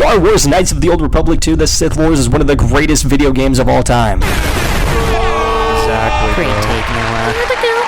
Star Wars Knights of the Old Republic 2, The Sith Lords is one of the greatest video games of all time. Exactly. Great take, Noah.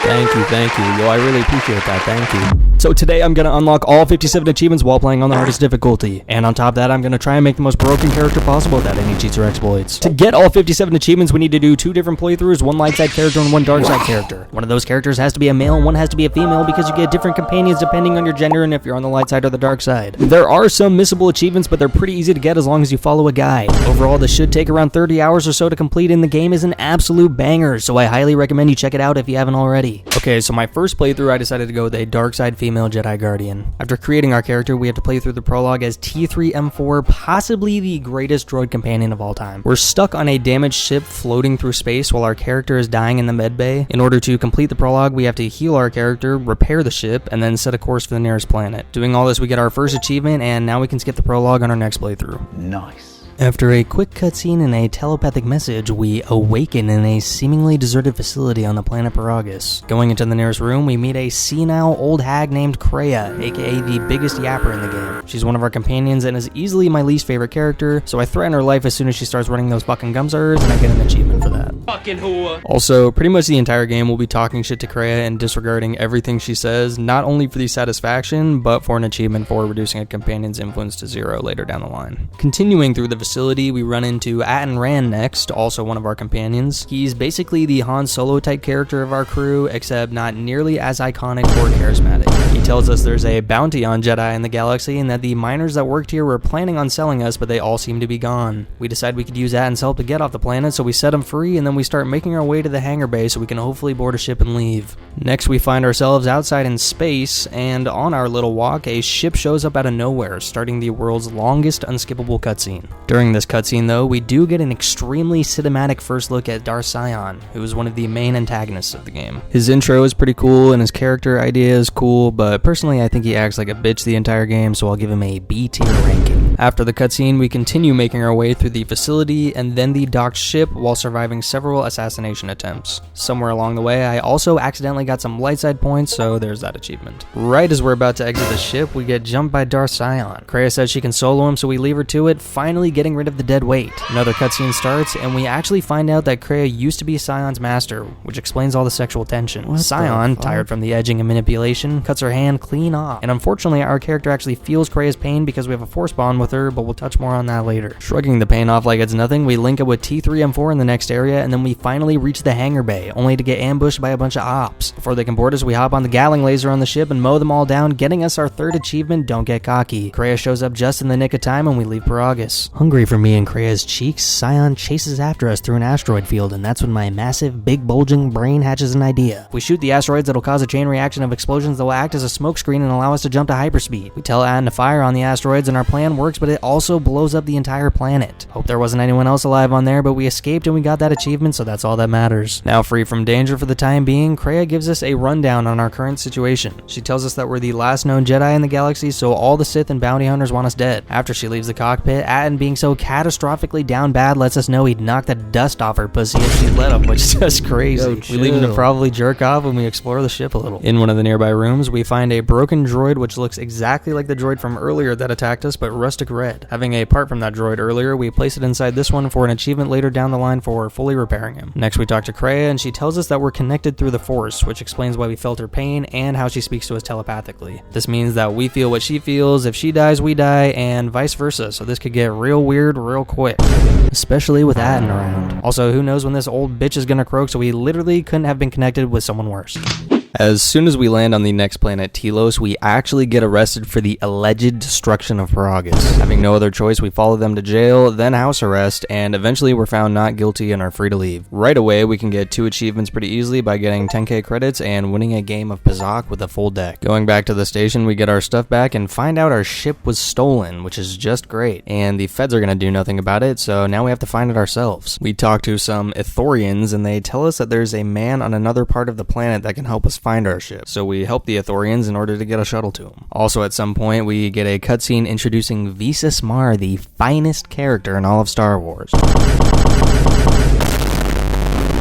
Thank you. Yo, I really appreciate that. Thank you. So today I'm going to unlock all 57 achievements while playing on the hardest difficulty. And on top of that, I'm going to try and make the most broken character possible without any cheats or exploits. To get all 57 achievements, we need to do 2 different playthroughs, 1 light side character and 1 dark side character. One of those characters has to be a male and one has to be a female because you get different companions depending on your gender and if you're on the light side or the dark side. There are some missable achievements, but they're pretty easy to get as long as you follow a guide. Overall, this should take around 30 hours or so to complete, and the game is an absolute banger, so I highly recommend you check it out if you haven't already. Okay, so my first playthrough, I decided to go with a dark side female Jedi Guardian. After creating our character, we have to play through the prologue as T3M4, possibly the greatest droid companion of all time. We're stuck on a damaged ship floating through space while our character is dying in the medbay. In order to complete the prologue, we have to heal our character, repair the ship, and then set a course for the nearest planet. Doing all this, we get our first achievement, and now we can skip the prologue on our next playthrough. Nice. After a quick cutscene and a telepathic message, we awaken in a seemingly deserted facility on the planet Peragus. Going into the nearest room, we meet a senile old hag named Kreia, aka the biggest yapper in the game. She's one of our companions and is easily my least favorite character, so I threaten her life as soon as she starts running those fucking gums of hers, and I get an achievement for that. Fucking whore. Also, pretty much the entire game we'll be talking shit to Kreia and disregarding everything she says, not only for the satisfaction, but for an achievement for reducing a companion's influence to 0 later down the line. Continuing through the facility, we run into Atton Rand next, also one of our companions. He's basically the Han Solo type character of our crew, except not nearly as iconic or charismatic. He tells us there's a bounty on Jedi in the galaxy and that the miners that worked here were planning on selling us, but they all seem to be gone. We decide we could use Atton's help to get off the planet, so we set him free and then we start making our way to the hangar bay so we can hopefully board a ship and leave. Next, we find ourselves outside in space, and on our little walk, a ship shows up out of nowhere, starting the world's longest unskippable cutscene. During this cutscene though, we do get an extremely cinematic first look at Darth Sion, who is one of the main antagonists of the game. His intro is pretty cool and his character idea is cool, but personally I think he acts like a bitch the entire game, so I'll give him a B tier ranking. After the cutscene, we continue making our way through the facility and then the docked ship while surviving several assassination attempts. Somewhere along the way, I also accidentally got some light side points, so there's that achievement. Right as we're about to exit the ship, we get jumped by Darth Sion. Kreia says she can solo him, so we leave her to it, finally getting rid of the dead weight. Another cutscene starts, and we actually find out that Kreia used to be Sion's master, which explains all the sexual tension. Sion, tired from the edging and manipulation, cuts her hand clean off, and unfortunately our character actually feels Kreia's pain because we have a force bond with her, but we'll touch more on that later. Shrugging the pain off like it's nothing, we link up with T3M4 in the next area, and then we finally reach the hangar bay, only to get ambushed by a bunch of ops. Before they can board us, we hop on the Gatling laser on the ship and mow them all down, getting us our third achievement, Don't Get Cocky. Kreia shows up just in the nick of time and we leave Peragus. Hungry for me and Kreia's cheeks, Sion chases after us through an asteroid field, and that's when my massive, big bulging brain hatches an idea. If we shoot the asteroids, it'll cause a chain reaction of explosions that will act as a smokescreen and allow us to jump to hyperspeed. We tell Atton to fire on the asteroids and our plan works, but it also blows up the entire planet. Hope there wasn't anyone else alive on there, but we escaped and we got that achievement, so that's all that matters. Now free from danger for the time being, Kreia gives us a rundown on our current situation. She tells us that we're the last known Jedi in the galaxy, so all the Sith and bounty hunters want us dead. After she leaves the cockpit, Atton, being so catastrophically down bad, lets us know he'd knock the dust off her pussy if she let him, which is just crazy. We leave him to probably jerk off when we explore the ship a little. In one of the nearby rooms, we find a broken droid which looks exactly like the droid from earlier that attacked us, but rustic red. Having a part from that droid earlier, we place it inside this one for an achievement later down the line for fully repairing him. Next, we talk to Kreia, and she tells us that we're connected through the Force, which explains why we felt her pain and how she speaks to us telepathically. This means that we feel what she feels, if she dies, we die, and vice versa, so this could get real weird real quick. Especially with Atton around. Also, who knows when this old bitch is gonna croak, so we literally couldn't have been connected with someone worse. As soon as we land on the next planet, Telos, we actually get arrested for the alleged destruction of Peragus. Having no other choice, we follow them to jail, then house arrest, and eventually we're found not guilty and are free to leave. Right away, we can get 2 achievements pretty easily by getting 10k credits and winning a game of Pazak with a full deck. Going back to the station, we get our stuff back and find out our ship was stolen, which is just great, and the feds are gonna do nothing about it, so now we have to find it ourselves. We talk to some Ithorians, and they tell us that there's a man on another part of the planet that can help us find our ship, so we help the Ithorians in order to get a shuttle to him. Also, at some point, we get a cutscene introducing Visas Mar, the finest character in all of Star Wars.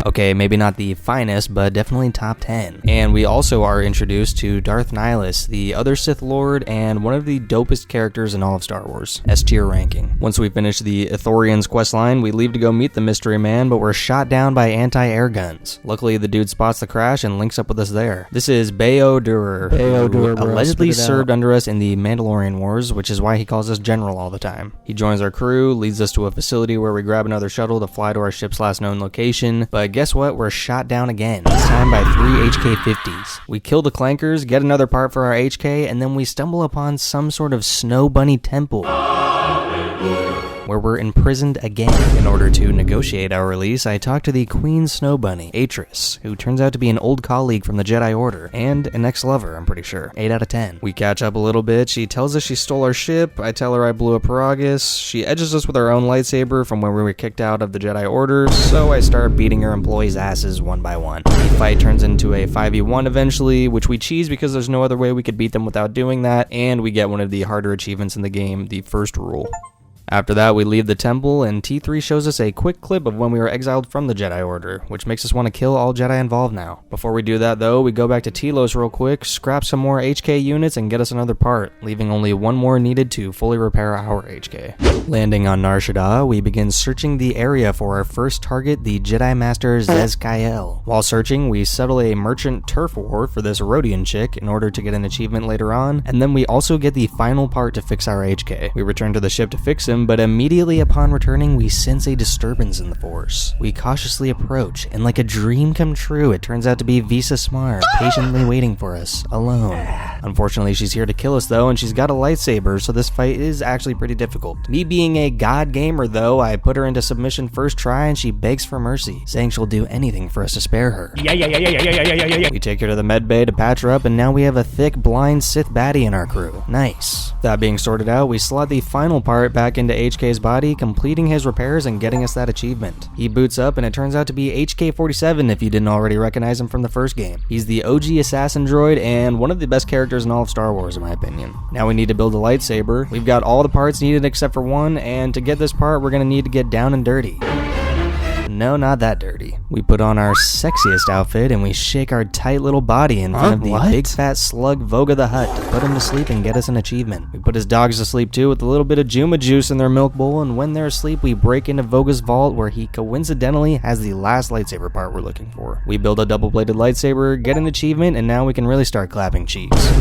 Okay, maybe not the finest, but definitely top 10. And we also are introduced to Darth Nihilus, the other Sith Lord, and one of the dopest characters in all of Star Wars, S-tier ranking. Once we finish the Ithorian's questline, we leave to go meet the mystery man, but we're shot down by anti-air guns. Luckily, the dude spots the crash and links up with us there. This is Bayo-Dur, who allegedly served under us in the Mandalorian Wars, which is why he calls us General all the time. He joins our crew, leads us to a facility where we grab another shuttle to fly to our ship's last known location, but guess what? We're shot down again, this time by 3 HK-50s. We kill the clankers, get another part for our HK, and then we stumble upon some sort of snow bunny temple, where we're imprisoned again. In order to negotiate our release, I talked to the Queen Snow Bunny, Atris, who turns out to be an old colleague from the Jedi Order, and an ex-lover, I'm pretty sure. 8 out of 10. We catch up a little bit, she tells us she stole our ship, I tell her I blew up Peragus, she edges us with her own lightsaber from where we were kicked out of the Jedi Order, so I start beating her employees' asses one by one. The fight turns into a 5v1 eventually, which we cheese because there's no other way we could beat them without doing that, and we get one of the harder achievements in the game, the first rule. After that, we leave the temple, and T3 shows us a quick clip of when we were exiled from the Jedi Order, which makes us want to kill all Jedi involved now. Before we do that though, we go back to Telos real quick, scrap some more HK units, and get us another part, leaving only one more needed to fully repair our HK. Landing on Nar Shaddaa, we begin searching the area for our first target, the Jedi Master Zez-Kyle. While searching, we settle a merchant turf war for this Rodian chick in order to get an achievement later on, and then we also get the final part to fix our HK. We return to the ship to fix him, but immediately upon returning, we sense a disturbance in the Force. We cautiously approach, and like a dream come true, it turns out to be Visa Smar, patiently waiting for us, alone. Unfortunately, she's here to kill us though, and she's got a lightsaber, so this fight is actually pretty difficult. Me being a god gamer though, I put her into submission first try, and she begs for mercy, saying she'll do anything for us to spare her. We take her to the med bay to patch her up, and now we have a thick, blind Sith baddie in our crew. Nice. That being sorted out, we slot the final part back into HK's body, completing his repairs and getting us that achievement. He boots up, and it turns out to be HK-47 if you didn't already recognize him from the first game. He's the OG assassin droid and one of the best characters in all of Star Wars in my opinion. Now we need to build a lightsaber. We've got all the parts needed except for one, and to get this part we're gonna need to get down and dirty. No, not that dirty. We put on our sexiest outfit and we shake our tight little body in front of the big fat slug Voga the Hutt to put him to sleep and get us an achievement. We put his dogs to sleep too with a little bit of Juma juice in their milk bowl, and when they're asleep we break into Voga's vault where he coincidentally has the last lightsaber part we're looking for. We build a double-bladed lightsaber, get an achievement, and now we can really start clapping cheeks.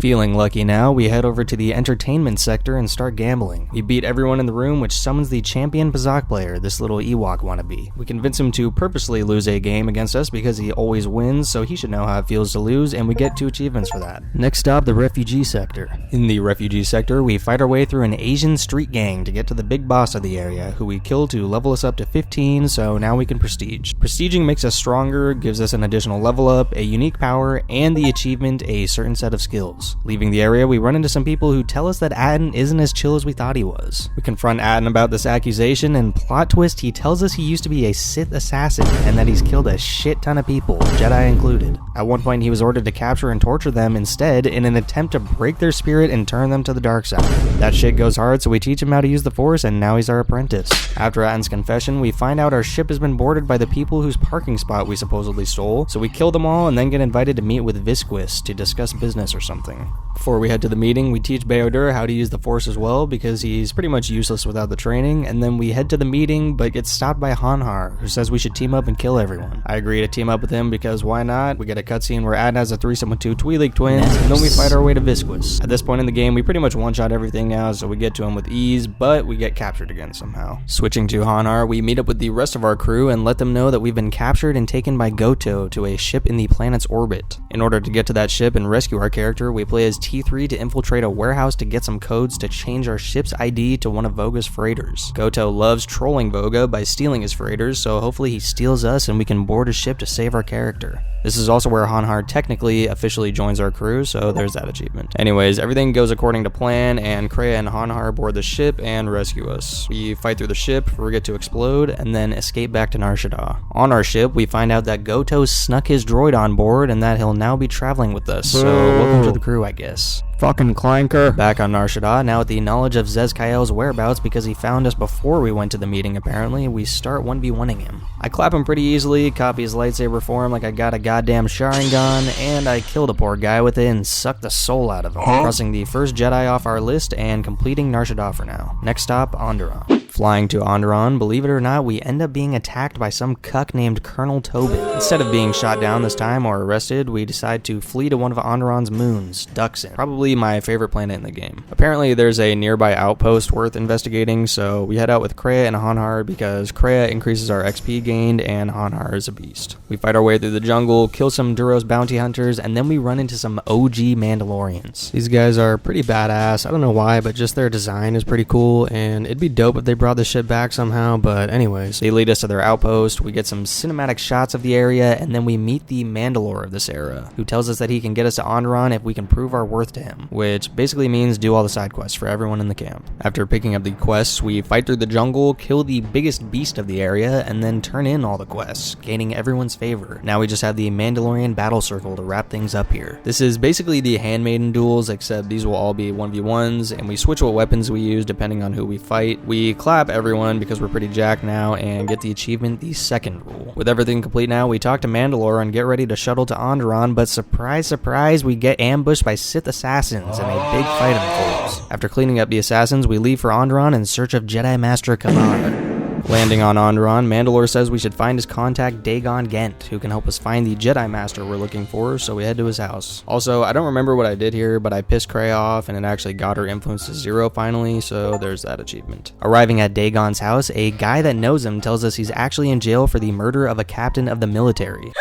Feeling lucky now, we head over to the entertainment sector and start gambling. We beat everyone in the room, which summons the champion Pazak player, this little Ewok wannabe. We convince him to purposely lose a game against us because he always wins, so he should know how it feels to lose, and we get 2 achievements for that. Next stop, the refugee sector. In the refugee sector, we fight our way through an Asian street gang to get to the big boss of the area, who we kill to level us up to 15, so now we can prestige. Prestiging makes us stronger, gives us an additional level up, a unique power, and the achievement, a certain set of skills. Leaving the area, we run into some people who tell us that Atten isn't as chill as we thought he was. We confront Atten about this accusation, and plot twist, he tells us he used to be a Sith assassin and that he's killed a shit ton of people, Jedi included. At one point, he was ordered to capture and torture them instead in an attempt to break their spirit and turn them to the dark side. That shit goes hard, so we teach him how to use the Force, and now he's our apprentice. After Atten's confession, we find out our ship has been boarded by the people whose parking spot we supposedly stole, so we kill them all and then get invited to meet with Visquis to discuss business or something. Before we head to the meeting, we teach Bayo-Dur how to use the Force as well, because he's pretty much useless without the training, and then we head to the meeting, but get stopped by Hanhar, who says we should team up and kill everyone. I agree to team up with him because why not? We get a cutscene where Atten has a threesome with 2 Twi'lek twins, and then we fight our way to Visquis. At this point in the game, we pretty much one-shot everything now, so we get to him with ease, but we get captured again somehow. Switching to Hanhar, we meet up with the rest of our crew and let them know that we've been captured and taken by Goto to a ship in the planet's orbit. In order to get to that ship and rescue our character, we play as T3 to infiltrate a warehouse to get some codes to change our ship's ID to one of Voga's freighters. Goto loves trolling Voga by stealing his freighters, so hopefully he steals us and we can board his ship to save our character. This is also where Hanhar technically officially joins our crew, so there's that achievement. Anyways, everything goes according to plan, and Kreia and Hanhar board the ship and rescue us. We fight through the ship, forget to explode, and then escape back to Nar Shaddaa. On our ship, we find out that Goto snuck his droid on board and that he'll now be traveling with us, so welcome to the crew. crew, I guess. Fucking clanker. Back on Nar Shaddaa, now with the knowledge of Zez-Kael's whereabouts because he found us before we went to the meeting apparently, we start 1v1ing him. I clap him pretty easily, copy his lightsaber for him like I got a goddamn Sharingan, and I kill the poor guy with it and suck the soul out of him, crossing the first Jedi off our list and completing Nar Shaddaa for now. Next stop, Onderon. Flying to Onderon, believe it or not, we end up being attacked by some cuck named Colonel Tobin. Instead of being shot down this time or arrested, we decide to flee to one of Onderon's moons, Dxun, probably my favorite planet in the game. Apparently there's a nearby outpost worth investigating, so we head out with Kreia and Hanhar because Kreia increases our XP gained and Hanhar is a beast. We fight our way through the jungle, kill some Duros bounty hunters, and then we run into some OG Mandalorians. These guys are pretty badass. I don't know why, but just their design is pretty cool, and it'd be dope if they brought this shit back somehow, but anyways. They lead us to their outpost, we get some cinematic shots of the area, and then we meet the Mandalore of this era, who tells us that he can get us to Onderon if we can prove our worth to him, which basically means do all the side quests for everyone in the camp. After picking up the quests, we fight through the jungle, kill the biggest beast of the area, and then turn in all the quests, gaining everyone's favor. Now we just have the Mandalorian battle circle to wrap things up here. This is basically the handmaiden duels, except these will all be 1v1s, and we switch what weapons we use depending on who we fight. We clap everyone because we're pretty jacked now and get the achievement, the second rule. With everything complete now, we talk to Mandalore and get ready to shuttle to Onderon, but surprise, surprise, we get ambushed by Sith assassins and a big fight unfolds. After cleaning up the assassins, we leave for Onderon in search of Jedi Master Kotor. Landing on Onderon, Mandalore says we should find his contact Dagon Gent, who can help us find the Jedi Master we're looking for, so we head to his house. Also, I don't remember what I did here, but I pissed Kreia off and it actually got her influence to 0 finally, so there's that achievement. Arriving at Dagon's house, a guy that knows him tells us he's actually in jail for the murder of a captain of the military.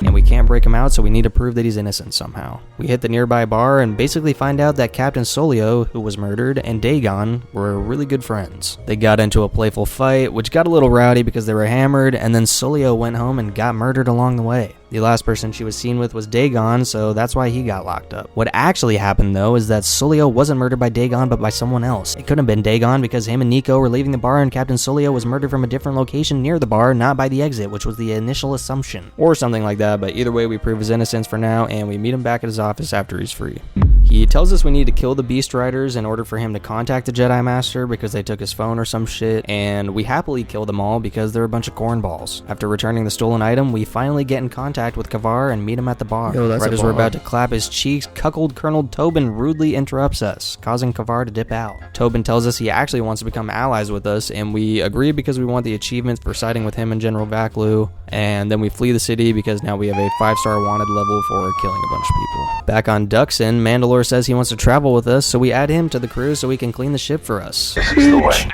And we can't break him out, so we need to prove that he's innocent somehow. We hit the nearby bar and basically find out that Captain Solio, who was murdered, and Dagon were really good friends. They got into a playful fight, which got a little rowdy because they were hammered, and then Solio went home and got murdered along the way. The last person she was seen with was Dagon, so that's why he got locked up. What actually happened though is that Solio wasn't murdered by Dagon but by someone else. It couldn't have been Dagon because him and Nico were leaving the bar and Captain Solio was murdered from a different location near the bar, not by the exit, which was the initial assumption. Or something like that, but either way we prove his innocence for now and we meet him back at his office after he's free. He tells us we need to kill the Beast Riders in order for him to contact the Jedi Master because they took his phone or some shit, and we happily kill them all because they're a bunch of cornballs. After returning the stolen item, we finally get in contact with Kavar and meet him at the bar. Right as we're about to clap his cheeks, cuckold Colonel Tobin rudely interrupts us, causing Kavar to dip out. Tobin tells us he actually wants to become allies with us, and we agree because we want the achievements for siding with him and General Vaklu, and then we flee the city because now we have a 5-star wanted level for killing a bunch of people. Back on Dxun, Mandalore says he wants to travel with us, so we add him to the crew so he can clean the ship for us. This is the way.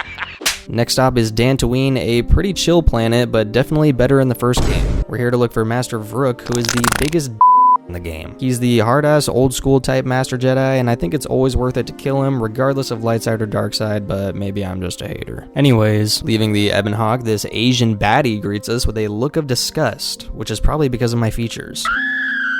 Next stop is Dantooine, a pretty chill planet, but definitely better in the first game. We're here to look for Master Vrook, who is the biggest in the game. He's the hard-ass, old-school type Master Jedi, and I think it's always worth it to kill him, regardless of light side or dark side, but maybe I'm just a hater. Anyways, leaving the Ebon Hawk, this Asian baddie greets us with a look of disgust, which is probably because of my features.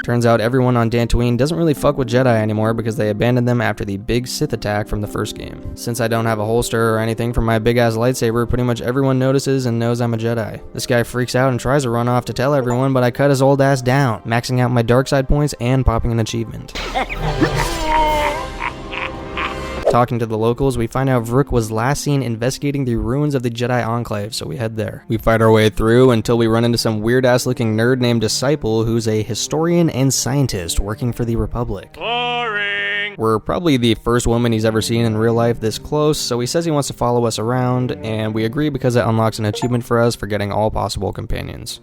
Turns out everyone on Dantooine doesn't really fuck with Jedi anymore because they abandoned them after the big Sith attack from the first game. Since I don't have a holster or anything for my big ass lightsaber, pretty much everyone notices and knows I'm a Jedi. This guy freaks out and tries to run off to tell everyone, but I cut his old ass down, maxing out my dark side points and popping an achievement. Talking to the locals, we find out Vrook was last seen investigating the ruins of the Jedi Enclave, so we head there. We fight our way through until we run into some weird-ass looking nerd named Disciple, who's a historian and scientist working for the Republic. Boring! We're probably the first woman he's ever seen in real life this close, so he says he wants to follow us around, and we agree because it unlocks an achievement for us for getting all possible companions.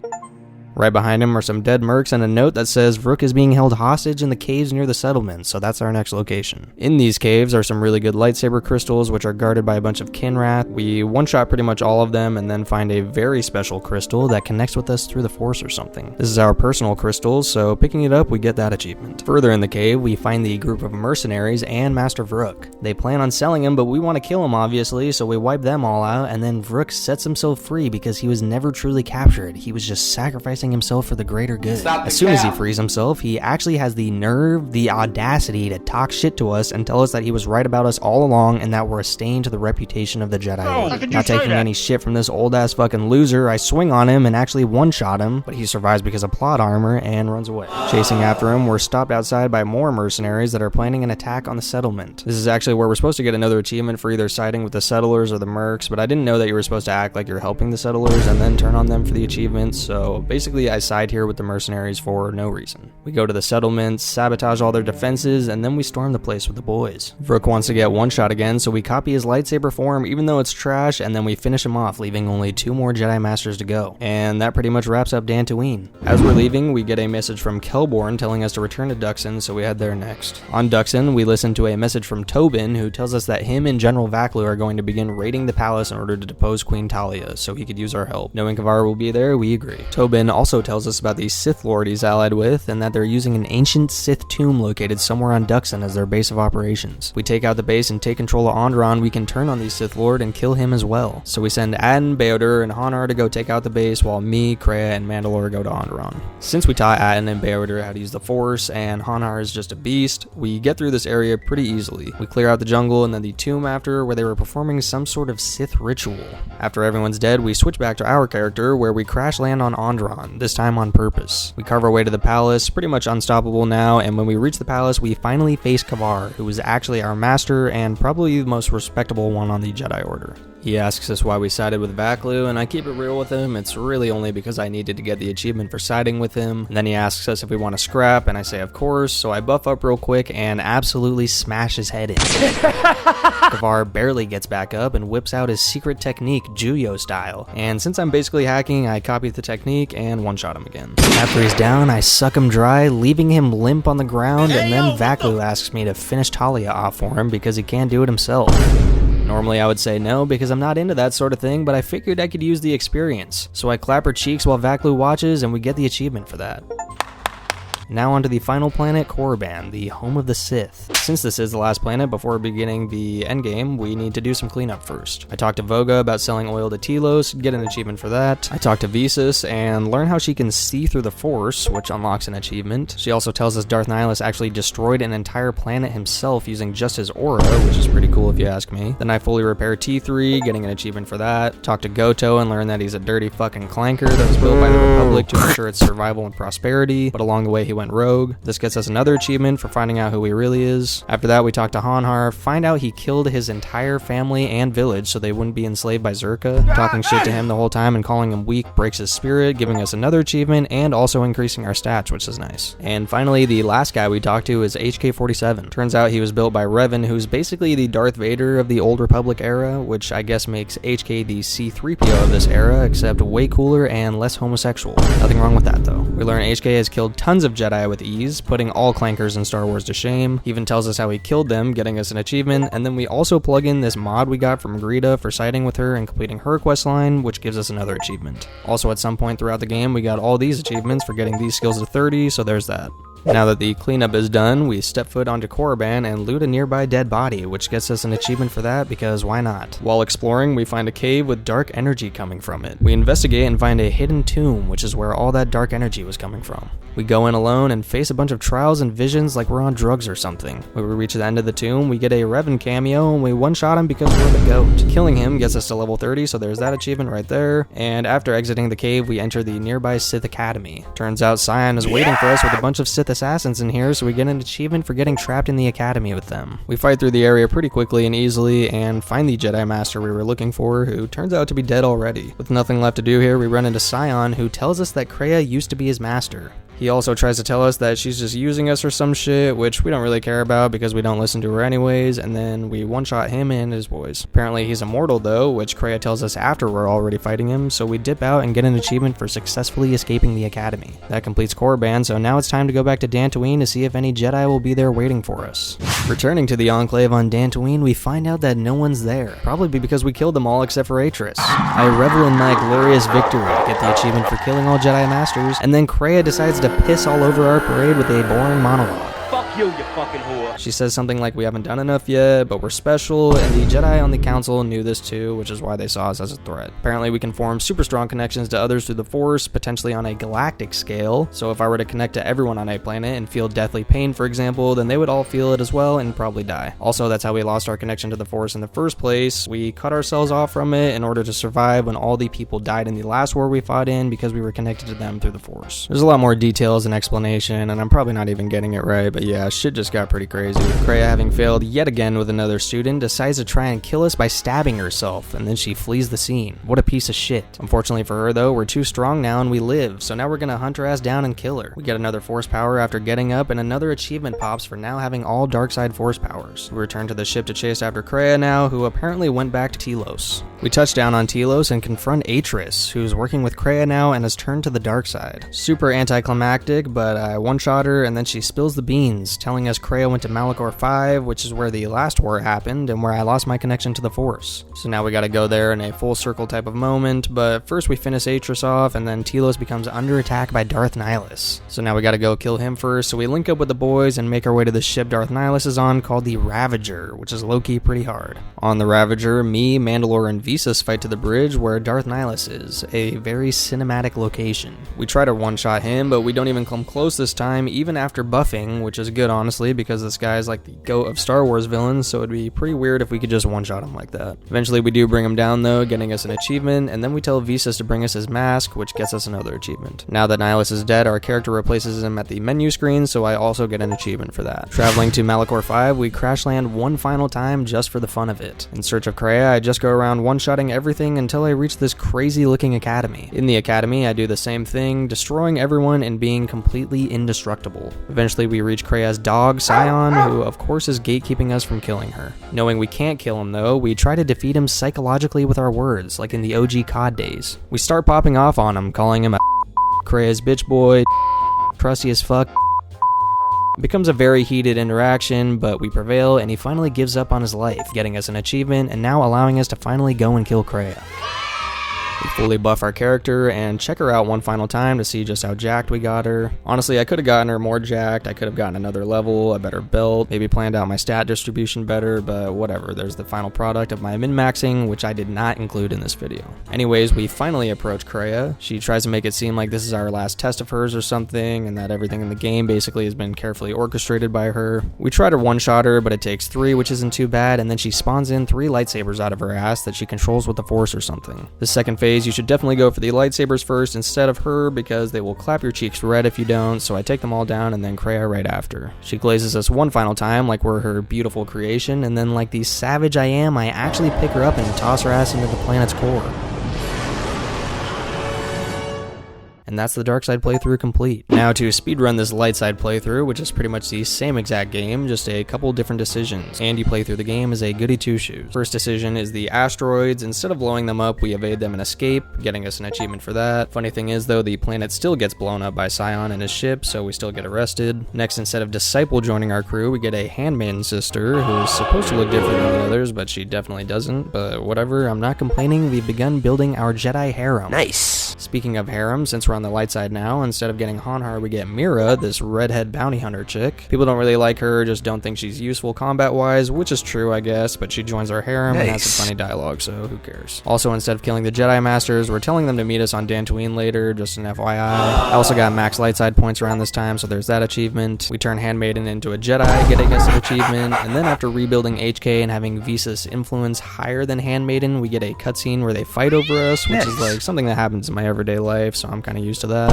Right behind him are some dead mercs and a note that says Vrook is being held hostage in the caves near the settlement, so that's our next location. In these caves are some really good lightsaber crystals, which are guarded by a bunch of Kinrath. We one-shot pretty much all of them and then find a very special crystal that connects with us through the Force or something. This is our personal crystal, so picking it up, we get that achievement. Further in the cave, we find the group of mercenaries and Master Vrook. They plan on selling him, but we want to kill him obviously, so we wipe them all out, and then Vrook sets himself free because he was never truly captured. He was just sacrificed sacrificing himself for the greater good. As soon as he frees himself, he actually has the nerve, the audacity to talk shit to us and tell us that he was right about us all along and that we're a stain to the reputation of the Jedi Order. Not taking any shit from this old ass fucking loser, I swing on him and actually one-shot him, but he survives because of plot armor and runs away. Chasing after him, we're stopped outside by more mercenaries that are planning an attack on the settlement. This is actually where we're supposed to get another achievement for either siding with the settlers or the mercs, but I didn't know that you were supposed to act like you're helping the settlers and then turn on them for the achievements, so basically I side here with the mercenaries for no reason. We go to the settlements, sabotage all their defenses, and then we storm the place with the boys. Vrook wants to get one shot again, so we copy his lightsaber form even though it's trash, and then we finish him off, leaving only 2 more Jedi Masters to go. And that pretty much wraps up Dantooine. As we're leaving, we get a message from Kelborn telling us to return to Dxun, so we head there next. On Dxun, we listen to a message from Tobin, who tells us that him and General Vaklu are going to begin raiding the palace in order to depose Queen Talia, so he could use our help. Knowing Kavar will be there, we agree. Tobin also tells us about the Sith Lord he's allied with, and that they're using an ancient Sith tomb located somewhere on Dxun as their base of operations. If we take out the base and take control of Onderon, we can turn on the Sith Lord and kill him as well. So we send Atten, Beodur, and Hanar to go take out the base, while me, Kreia, and Mandalore go to Onderon. Since we taught Atten and Beodur how to use the Force, and Hanar is just a beast, we get through this area pretty easily. We clear out the jungle and then the tomb after, where they were performing some sort of Sith ritual. After everyone's dead, we switch back to our character, where we crash land on Onderon, this time on purpose. We carve our way to the palace, pretty much unstoppable now, and when we reach the palace, we finally face Kavar, who is actually our master and probably the most respectable one on the Jedi Order. He asks us why we sided with Vaklu, and I keep it real with him. It's really only because I needed to get the achievement for siding with him. And then he asks us if we want to scrap, and I say of course, so I buff up real quick and absolutely smash his head in. Kavar barely gets back up and whips out his secret technique, Juyo style. And since I'm basically hacking, I copied the technique and one-shot him again. After he's down, I suck him dry, leaving him limp on the ground, and then Vaklu asks me to finish Talia off for him because he can't do it himself. Normally I would say no because I'm not into that sort of thing, but I figured I could use the experience. So I clap her cheeks while Vaklu watches, and we get the achievement for that. Now onto the final planet, Korriban, the home of the Sith. Since this is the last planet before beginning the endgame, we need to do some cleanup first. I talked to Voga about selling oil to Telos, get an achievement for that. I talked to Visas and learn how she can see through the Force, which unlocks an achievement. She also tells us Darth Nihilus actually destroyed an entire planet himself using just his aura, which is pretty cool if you ask me. Then I fully repair T3, getting an achievement for that. Talk to Goto and learn that he's a dirty fucking clanker that was built by the Republic to ensure its survival and prosperity, but along the way he went rogue. This gets us another achievement for finding out who he really is. After that, we talk to Hanhar, find out he killed his entire family and village so they wouldn't be enslaved by Zerka. Talking shit to him the whole time and calling him weak breaks his spirit, giving us another achievement and also increasing our stats, which is nice. And finally, the last guy we talked to is HK-47. Turns out he was built by Revan, who's basically the Darth Vader of the Old Republic era, which I guess makes HK the C-3PO of this era, except way cooler and less homosexual. Nothing wrong with that though. We learn HK has killed tons of Jedi with ease, putting all clankers in Star Wars to shame. He even tells us how he killed them, getting us an achievement, and then we also plug in this mod we got from Greta for siding with her and completing her quest line, which gives us another achievement. Also, at some point throughout the game, we got all these achievements for getting these skills to 30, so there's that. Now that the cleanup is done, we step foot onto Korriban and loot a nearby dead body, which gets us an achievement for that because why not? While exploring, we find a cave with dark energy coming from it. We investigate and find a hidden tomb, which is where all that dark energy was coming from. We go in alone and face a bunch of trials and visions like we're on drugs or something. When we reach the end of the tomb, we get a Revan cameo and we one-shot him because we're the GOAT. Killing him gets us to level 30, so there's that achievement right there. And after exiting the cave, we enter the nearby Sith Academy. Turns out Sion is waiting for us with a bunch of Sith assassins in here, so we get an achievement for getting trapped in the academy with them. We fight through the area pretty quickly and easily and find the Jedi Master we were looking for, who turns out to be dead already. With nothing left to do here, we run into Sion, who tells us that Kreia used to be his master. He also tries to tell us that she's just using us or some shit, which we don't really care about because we don't listen to her anyways, and then we one-shot him and his boys. Apparently he's immortal though, which Kreia tells us after we're already fighting him, so we dip out and get an achievement for successfully escaping the academy. That completes Korriban, so now it's time to go back to Dantooine to see if any Jedi will be there waiting for us. Returning to the enclave on Dantooine, we find out that no one's there, probably because we killed them all except for Atris. I revel in my glorious victory, get the achievement for killing all Jedi Masters, and then Kreia decides to piss all over our parade with a boring monologue. Fuck you, you fucking whore. She says something like we haven't done enough yet, but we're special, and the Jedi on the council knew this too, which is why they saw us as a threat. Apparently we can form super strong connections to others through the Force, potentially on a galactic scale, so if I were to connect to everyone on a planet and feel deathly pain, for example, then they would all feel it as well and probably die. Also, that's how we lost our connection to the Force in the first place. We cut ourselves off from it in order to survive when all the people died in the last war we fought in because we were connected to them through the Force. There's a lot more details and explanation, and I'm probably not even getting it right, but yeah, shit just got pretty crazy. Kreia, having failed yet again with another student, decides to try and kill us by stabbing herself, and then she flees the scene. What a piece of shit. Unfortunately for her though, we're too strong now and we live, so now we're gonna hunt her ass down and kill her. We get another Force power after getting up, and another achievement pops for now having all dark side Force powers. We return to the ship to chase after Kreia now, who apparently went back to Telos. We touch down on Telos and confront Atris, who's working with Kreia now and has turned to the dark side. Super anticlimactic, but I one-shot her and then she spills the beans, telling us Kreia went to Malachor V, which is where the last war happened and where I lost my connection to the Force. So now we gotta go there in a full circle type of moment, but first we finish Atris off and then Telos becomes under attack by Darth Nihilus. So now we gotta go kill him first, so we link up with the boys and make our way to the ship Darth Nihilus is on called the Ravager, which is low-key pretty hard. On the Ravager, me, Mandalore, and Visas fight to the bridge where Darth Nihilus is, a very cinematic location. We try to one-shot him, but we don't even come close this time, even after buffing, which is good honestly, because this guy is like the GOAT of Star Wars villains, so it'd be pretty weird if we could just one-shot him like that. Eventually we do bring him down though, getting us an achievement, and then we tell Visas to bring us his mask, which gets us another achievement. Now that Nihilus is dead, our character replaces him at the menu screen, so I also get an achievement for that. Traveling to Malachor V, we crash land one final time just for the fun of it. In search of Kreia, I just go around one-shotting everything until I reach this crazy-looking academy. In the academy, I do the same thing, destroying everyone and being completely indestructible. Eventually, we reach Kreia's dog, Scion, who of course is gatekeeping us from killing her. Knowing we can't kill him though, we try to defeat him psychologically with our words, like in the OG COD days. We start popping off on him, calling him a Kreia's bitch boy, crusty as fuck. It becomes a very heated interaction, but we prevail and he finally gives up on his life, getting us an achievement and now allowing us to finally go and kill Kreia. We fully buff our character and check her out one final time to see just how jacked we got her. Honestly, I could have gotten her more jacked, I could have gotten another level, a better belt, maybe planned out my stat distribution better, but whatever, there's the final product of my min-maxing, which I did not include in this video. Anyways, we finally approach Kreia. She tries to make it seem like this is our last test of hers or something, and that everything in the game basically has been carefully orchestrated by her. We try to one-shot her, but it takes 3, which isn't too bad, and then she spawns in 3 lightsabers out of her ass that she controls with the Force or something. The second phase, you should definitely go for the lightsabers first instead of her because they will clap your cheeks red if you don't, so I take them all down and then Kreia right after. She glazes us one final time like we're her beautiful creation, and then like the savage I am, I actually pick her up and toss her ass into the planet's core. And that's the dark side playthrough complete. Now to speedrun this light side playthrough, which is pretty much the same exact game, just a couple different decisions, and you play through the game as a goody two-shoes. First decision is the asteroids. Instead of blowing them up, we evade them and escape, getting us an achievement for that. Funny thing is though, the planet still gets blown up by Scion and his ship, so we still get arrested. Next, instead of Disciple joining our crew, we get a handmaiden sister, who's supposed to look different than the others, but she definitely doesn't, but whatever, I'm not complaining. We've begun building our Jedi harem. Nice. Speaking of harem, since we're on the light side now, instead of getting Hanhar, we get Mira, this redhead bounty hunter chick. People don't really like her, just don't think she's useful combat-wise, which is true, I guess, but she joins our harem and has some funny dialogue, so who cares. Also, instead of killing the Jedi Masters, we're telling them to meet us on Dantooine later, just an FYI. I also got max light side points around this time, so there's that achievement. We turn Handmaiden into a Jedi, getting us an achievement, and then after rebuilding HK and having Visas influence higher than Handmaiden, we get a cutscene where they fight over us, which is like something that happens in my everyday life, so I'm kind of used to that.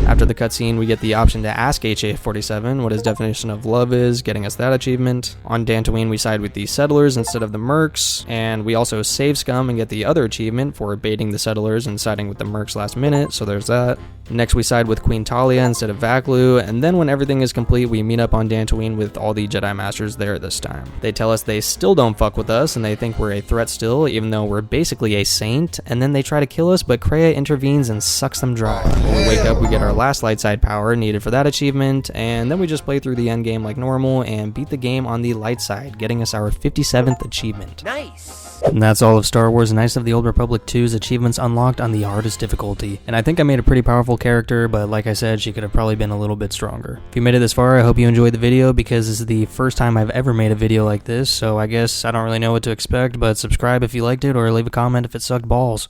After the cutscene, we get the option to ask HA-47 what his definition of love is, getting us that achievement. On Dantooine, we side with the settlers instead of the mercs, and we also save scum and get the other achievement for baiting the settlers and siding with the mercs last minute, so there's that. Next, we side with Queen Talia instead of Vaklu, and then when everything is complete, we meet up on Dantooine with all the Jedi Masters there this time. They tell us they still don't fuck with us, and they think we're a threat still, even though we're basically a saint, and then they try to kill us, but Kreia intervenes and sucks them dry. When we wake up, we get our last light side power needed for that achievement, and then we just play through the endgame like normal and beat the game on the light side, getting us our 57th achievement. Nice! And that's all of Star Wars Knights of the Old Republic 2's achievements unlocked on the hardest difficulty. And I think I made a pretty powerful character, but like I said, she could have probably been a little bit stronger. If you made it this far, I hope you enjoyed the video, because this is the first time I've ever made a video like this, so I guess I don't really know what to expect, but subscribe if you liked it, or leave a comment if it sucked balls.